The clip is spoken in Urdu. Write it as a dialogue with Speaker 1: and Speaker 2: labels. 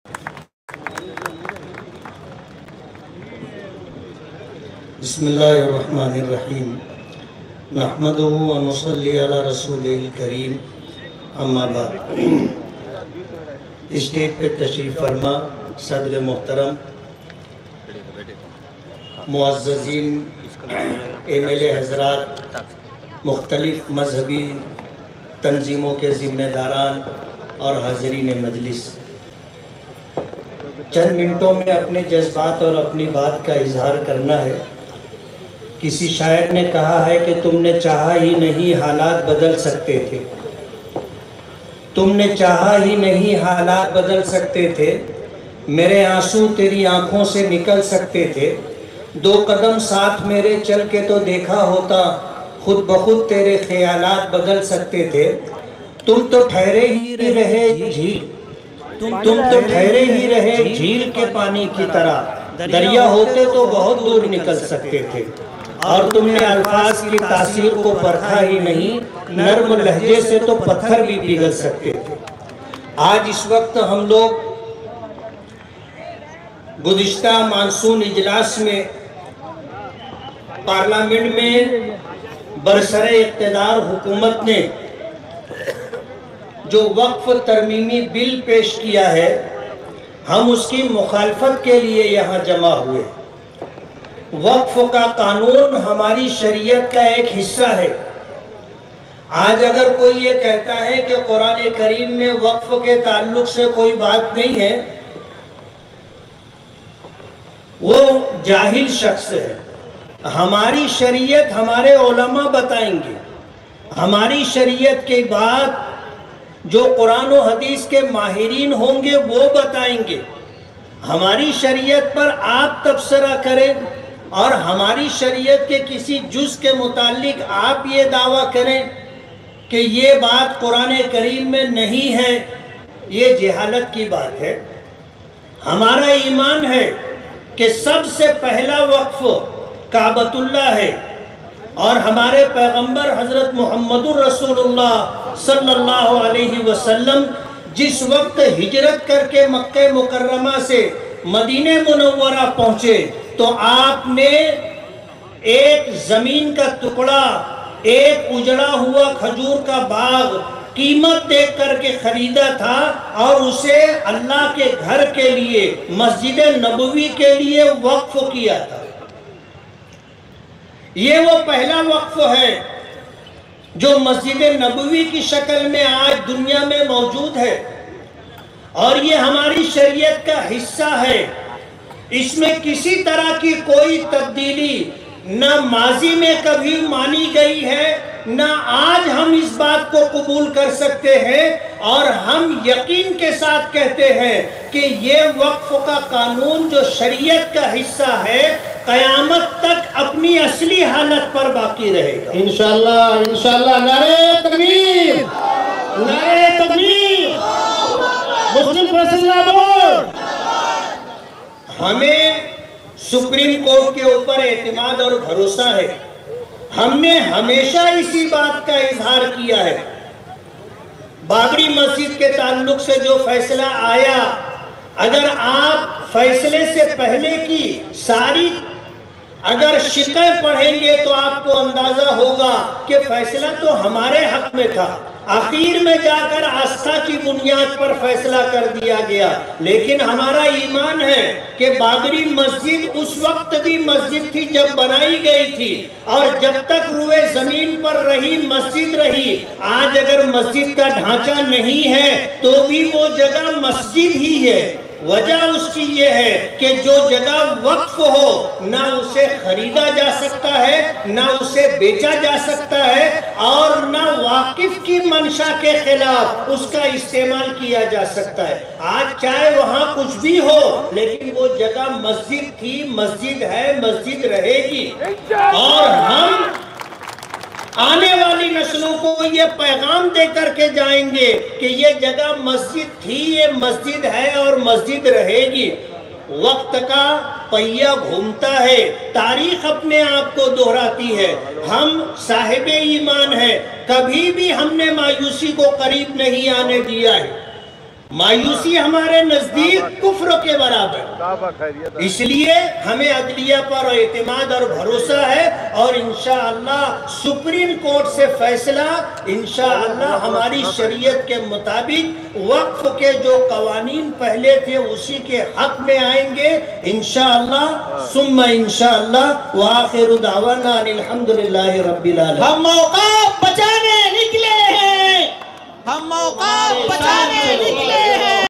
Speaker 1: بسم اللہ الرحمن الرحیم نحمدہ و نصلی علی رسول کریم اما بعد۔ اسٹیج پہ تشریف فرما صدر محترم معززین ایم ایل اے حضرات، مختلف مذہبی تنظیموں کے ذمہ داران اور حاضرین مجلس، چند منٹوں میں اپنے جذبات اور اپنی بات کا اظہار کرنا ہے۔ کسی شاعر نے کہا ہے کہ تم نے چاہا ہی نہیں حالات بدل سکتے تھے، تم نے چاہا ہی نہیں حالات بدل سکتے تھے، میرے آنسو تیری آنکھوں سے نکل سکتے تھے، دو قدم ساتھ میرے چل کے تو دیکھا ہوتا، خود بخود تیرے خیالات بدل سکتے تھے، تم تو ٹھہرے ہی رہے جھیل، تم تو ٹھہرے ہی رہے جھیل کے پانی کی طرح، دریا ہوتے تو بہت دور نکل سکتے تھے، اور تم نے الفاظ کی تاثیر کو پرکھا ہی نہیں، نرم لہجے سے تو پتھر بھی پگھل سکتے تھے۔ آج اس وقت ہم لوگ گزشتہ مانسون اجلاس میں پارلیمنٹ میں برسر اقتدار حکومت نے جو وقف ترمیمی بل پیش کیا ہے، ہم اس کی مخالفت کے لیے یہاں جمع ہوئے۔ وقف کا قانون ہماری شریعت کا ایک حصہ ہے۔ آج اگر کوئی یہ کہتا ہے کہ قرآن کریم میں وقف کے تعلق سے کوئی بات نہیں ہے، وہ جاہل شخص ہے۔ ہماری شریعت ہمارے علماء بتائیں گے، ہماری شریعت کے بات جو قرآن و حدیث کے ماہرین ہوں گے وہ بتائیں گے۔ ہماری شریعت پر آپ تبصرہ کریں اور ہماری شریعت کے کسی جز کے متعلق آپ یہ دعویٰ کریں کہ یہ بات قرآن کریم میں نہیں ہے، یہ جہالت کی بات ہے۔ ہمارا ایمان ہے کہ سب سے پہلا وقف کعبۃ اللہ ہے، اور ہمارے پیغمبر حضرت محمد رسول اللہ صلی اللہ علیہ وسلم جس وقت ہجرت کر کے مکہ مکرمہ سے مدینہ منورہ پہنچے تو آپ نے ایک زمین کا ٹکڑا، ایک اجڑا ہوا کھجور کا باغ قیمت دیکھ کر کے خریدا تھا، اور اسے اللہ کے گھر کے لیے، مسجد نبوی کے لیے وقف کیا تھا۔ یہ وہ پہلا وقف ہے جو مسجد نبوی کی شکل میں آج دنیا میں موجود ہے، اور یہ ہماری شریعت کا حصہ ہے۔ اس میں کسی طرح کی کوئی تبدیلی نہ ماضی میں کبھی مانی گئی ہے، نہ آج ہم اس بات کو قبول کر سکتے ہیں، اور ہم یقین کے ساتھ کہتے ہیں کہ یہ وقف کا قانون جو شریعت کا حصہ ہے قیامت تک اپنی اصلی حالت پر باقی رہے گا انشاءاللہ۔ انشاءاللہ۔ نعرہ تکبیر، نعرہ تکبیر، مسلم پرسنل بورڈ۔ ہمیں سپریم کورٹ کے اوپر اعتماد اور بھروسہ ہے۔ ہم نے ہمیشہ اسی بات کا اظہار کیا ہے۔ بابری مسجد کے تعلق سے جو فیصلہ آیا، اگر آپ فیصلے سے پہلے کی ساری اگر شقیں پڑھیں گے تو آپ کو اندازہ ہوگا کہ فیصلہ تو ہمارے حق میں تھا، آخر میں جا کر آستھا کی بنیاد پر فیصلہ کر دیا گیا۔ لیکن ہمارا ایمان ہے کہ بابری مسجد اس وقت بھی مسجد تھی جب بنائی گئی تھی، اور جب تک روئے زمین پر رہی مسجد رہی۔ آج اگر مسجد کا ڈھانچہ نہیں ہے تو بھی وہ جگہ مسجد ہی ہے۔ وجہ اس کی یہ ہے کہ جو جگہ وقف ہو نہ اسے خریدا جا سکتا ہے، نہ اسے بیچا جا سکتا ہے، اور نہ واقف کی منشا کے خلاف اس کا استعمال کیا جا سکتا ہے۔ آج چاہے وہاں کچھ بھی ہو، لیکن وہ جگہ مسجد تھی، مسجد ہے، مسجد رہے گی، اور ہم آنے والی نسلوں کو یہ پیغام دے کر کے جائیں گے کہ یہ جگہ مسجد تھی، یہ مسجد ہے اور مسجد رہے گی۔ وقت کا پہیہ گھومتا ہے، تاریخ اپنے آپ کو دہراتی ہے۔ ہم صاحب ایمان ہیں، کبھی بھی ہم نے مایوسی کو قریب نہیں آنے دیا ہے۔ مایوسی ہمارے نزدیک کفر کے برابر، اس لیے ہمیں عدلیہ پر اعتماد اور بھروسہ ہے، اور انشاءاللہ سپریم کورٹ سے فیصلہ انشاءاللہ ہماری شریعت کے مطابق وقف کے جو قوانین پہلے تھے اسی کے حق میں آئیں گے انشاءاللہ ثم انشاءاللہ، وآخر دعوانا الحمدللہ رب العالمین۔
Speaker 2: ہم موقع بچانے نکلے ہیں، ہم موقع بچانے نکلے ہیں۔